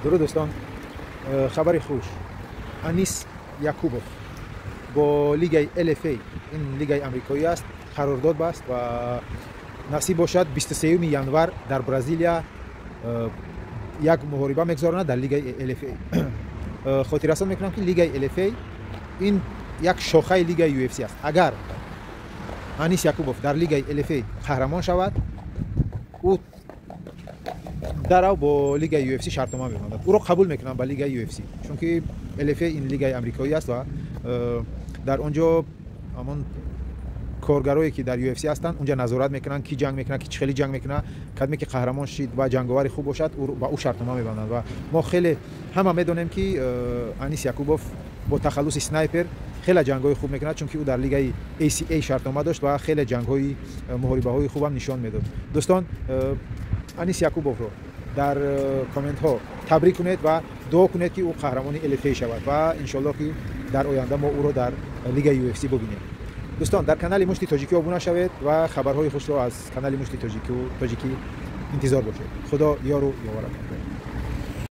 درود دوستان، خبری خوش. انیس یعقوبوف با لیگ LFA، این لیگ آمریکایی است، قرارداد بست و نصیب باشد 23 ینوار در برزیلیا یک محاربه میگذارند در لیگ LFA. خاطر رسان میکنم که لیگ LFA این یک شاخه لیگ UFC است. اگر انیس یعقوبوف در لیگ LFA قهرمان شود، او درو با لیگ UFC شرطنامه می‌بندد. او را قبول میکنم به لیگ UFC، چون که LFA این لیگ آمریکایی است و در اونجا همون کارگرایی که در UFC هستند اونجا نظارت میکنن کی جنگ میکنه، کی چخلی جنگ میکنه، کدومی که قهرمان شید و جنگاور خوب باشد او با او شرطنامه می‌بندند. و ما خیلی همه میدونیم که انیس یعقوبوف با تخلص اسنایپر خیلی جنگ‌های خوب میکنه، چون که او در لیگ ACA شرطنامه داشت و خیلی جنگ‌های محاربه‌های خوبم نشان میداد. دوستان، انیس یعقوبوف رو در کامنت ها تبریک کنید و دعا کنید که او قهرمان LFA شود و ان شاء الله که در آینده ما او رو در لیگ UFC ببینیم. دوستان، در کانال مشتی تاجیکی ابونه شوید و خبرهای خوش رو از کانال مشتی تاجیکی انتظار باشید. خدا یار و یاورتان.